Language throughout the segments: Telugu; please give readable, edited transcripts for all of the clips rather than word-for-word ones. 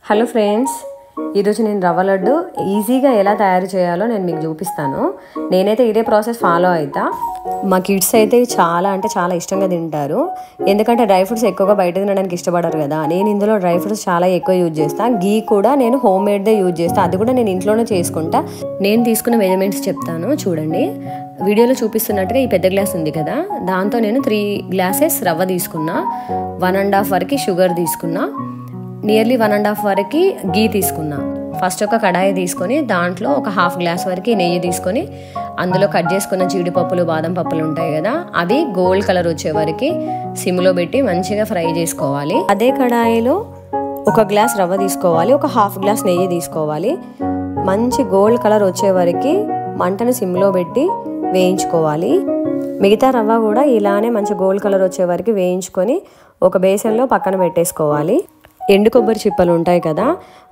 హలో ఫ్రెండ్స్, ఈరోజు నేను రవ్వ లడ్డు ఈజీగా ఎలా తయారు చేయాలో నేను మీకు చూపిస్తాను. నేనైతే ఇదే ప్రాసెస్ ఫాలో అవుతా. మా కిడ్స్ అయితే చాలా అంటే చాలా ఇష్టంగా తింటారు. ఎందుకంటే డ్రై ఫ్రూట్స్ ఎక్కువగా బయట తినడానికి ఇష్టపడరు కదా. నేను ఇందులో డ్రై ఫ్రూట్స్ చాలా ఎక్కువ యూజ్ చేస్తాను. గీ కూడా నేను హోమ్ మేడ్దే యూజ్ చేస్తాను. అది కూడా నేను ఇంట్లోనే చేసుకుంటా. నేను తీసుకున్న మెజర్మెంట్స్ చెప్తాను చూడండి. వీడియోలో చూపిస్తున్నట్టుగా ఈ పెద్ద గ్లాస్ ఉంది కదా, దాంతో నేను 3 గ్లాసెస్ రవ్వ తీసుకున్నా, 1.5 వరకు షుగర్ తీసుకున్నా, నియర్లీ 1.5 వరకు గీ తీసుకున్నా. ఫస్ట్ ఒక కడాయి తీసుకొని దాంట్లో ఒక 1/2 గ్లాస్ వరకు నెయ్యి తీసుకొని అందులో కట్ చేసుకున్న జీడిపప్పులు బాదం పప్పులు ఉంటాయి కదా, అవి గోల్డ్ కలర్ వచ్చే వరకు సిమ్లో పెట్టి మంచిగా ఫ్రై చేసుకోవాలి. అదే కడాయిలో ఒక గ్లాస్ రవ్వ తీసుకోవాలి, ఒక 1/2 గ్లాస్ నెయ్యి తీసుకోవాలి. మంచి గోల్డ్ కలర్ వచ్చే వరకు మంటను సిమ్లో పెట్టి వేయించుకోవాలి. మిగతా రవ్వ కూడా ఇలానే మంచి గోల్డ్ కలర్ వచ్చే వరకు వేయించుకొని ఒక బేసన్లో పక్కన పెట్టేసుకోవాలి. ఎండు కొబ్బరి చిప్పలు ఉంటాయి కదా,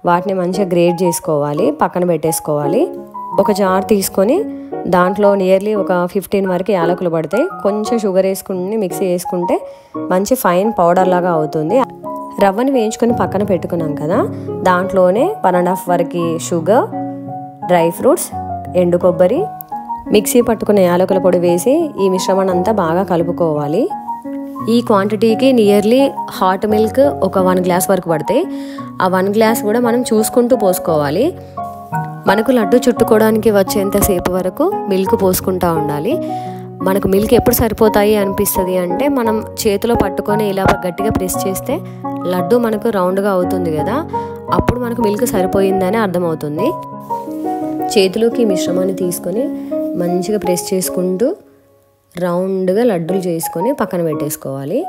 వాటిని మంచిగా గ్రేట్ చేసుకోవాలి, పక్కన పెట్టేసుకోవాలి. ఒక జార్ తీసుకొని దాంట్లో నియర్లీ ఒక 15 వరకు యాలకులు పడతాయి. కొంచెం షుగర్ వేసుకుని మిక్సీ వేసుకుంటే మంచి ఫైన్ పౌడర్ లాగా అవుతుంది. రవ్వని వేయించుకొని పక్కన పెట్టుకున్నాం కదా, దాంట్లోనే 1.5 వరకు షుగర్, డ్రై ఫ్రూట్స్, ఎండు కొబ్బరి, మిక్సీ పట్టుకున్న యాలకుల పొడి వేసి ఈ మిశ్రమాన్ని అంతా బాగా కలుపుకోవాలి. ఈ క్వాంటిటీకి నియర్లీ హాట్ మిల్క్ ఒక 1 గ్లాస్ వరకు పడతాయి. ఆ 1 గ్లాస్ కూడా మనం చూసుకుంటూ పోసుకోవాలి. మనకు లడ్డు చుట్టుకోవడానికి వచ్చేంతసేపు వరకు మిల్క్ పోసుకుంటూ ఉండాలి. మనకు మిల్క్ ఎప్పుడు సరిపోతాయి అనిపిస్తుంది అంటే, మనం చేతిలో పట్టుకొని ఇలా గట్టిగా ప్రెస్ చేస్తే లడ్డు మనకు రౌండ్గా అవుతుంది కదా, అప్పుడు మనకు మిల్క్ సరిపోయిందని అర్థమవుతుంది. చేతిలోకి మిశ్రమాన్ని తీసుకొని మంచిగా ప్రెస్ చేసుకుంటూ రౌండ్గా లడ్డూలు చేసుకొని పక్కన పెట్టేసుకోవాలి.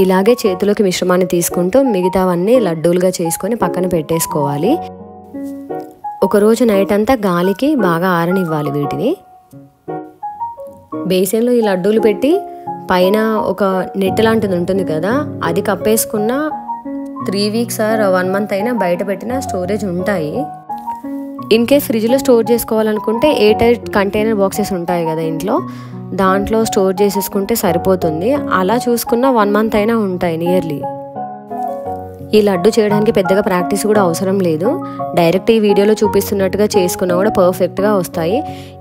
ఇలాగే చేతిలోకి మిశ్రమాన్ని తీసుకుంటూ మిగతావన్నీ లడ్డూలుగా చేసుకొని పక్కన పెట్టేసుకోవాలి. ఒకరోజు నైట్ అంతా గాలికి బాగా ఆరనివ్వాలి వీటిని. బేసన్లో ఈ లడ్డూలు పెట్టి పైన ఒక నెట్ లాంటిది ఉంటుంది కదా, అది కప్పేసుకున్న 3 వీక్స్ ఆర్ 1 మంత్ అయినా బయట పెట్టిన స్టోరేజ్ ఉంటాయి. ఇన్ కేస్ ఫ్రిడ్జ్లో స్టోర్ చేసుకోవాలనుకుంటే ఎయిర్ టైట్ కంటైనర్ బాక్సెస్ ఉంటాయి కదా ఇంట్లో, దాంట్లో స్టోర్ చేసేసుకుంటే సరిపోతుంది. అలా చూసుకున్న 1 మంత్ అయినా ఉంటాయి నియర్లీ. ఈ లడ్డు చేయడానికి పెద్దగా ప్రాక్టీస్ కూడా అవసరం లేదు. డైరెక్ట్ ఈ వీడియోలో చూపిస్తున్నట్టుగా చేసుకున్నా కూడా పర్ఫెక్ట్గా వస్తాయి.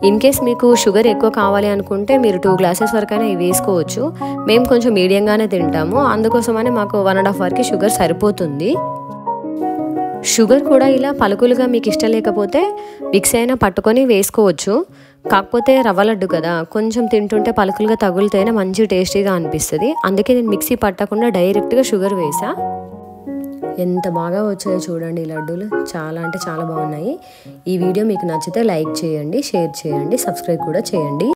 ఇన్ కేస్ మీకు షుగర్ ఎక్కువ కావాలి అనుకుంటే మీరు 2 గ్లాసెస్ వరకైనా ఇవి వేసుకోవచ్చు. మేము కొంచెం మీడియంగానే తింటాము, అందుకోసమని మాకు 1.5 వరకు షుగర్ సరిపోతుంది. షుగర్ కూడా ఇలా పలుకులుగా మీకు ఇష్టం లేకపోతే మిక్సీ అయినా పట్టుకొని వేసుకోవచ్చు. కాకపోతే రవ్వ లడ్డు కదా, కొంచెం తింటుంటే పలుకులుగా తగులుతేనే మంచి టేస్టీగా అనిపిస్తుంది. అందుకే నేను మిక్సీ పట్టకుండా డైరెక్ట్గా షుగర్ వేసా. ఎంత బాగా వచ్చాయో చూడండి ఈ లడ్డూలు, చాలా అంటే చాలా బాగున్నాయి. ఈ వీడియో మీకు నచ్చితే లైక్ చేయండి, షేర్ చేయండి, సబ్స్క్రైబ్ కూడా చేయండి.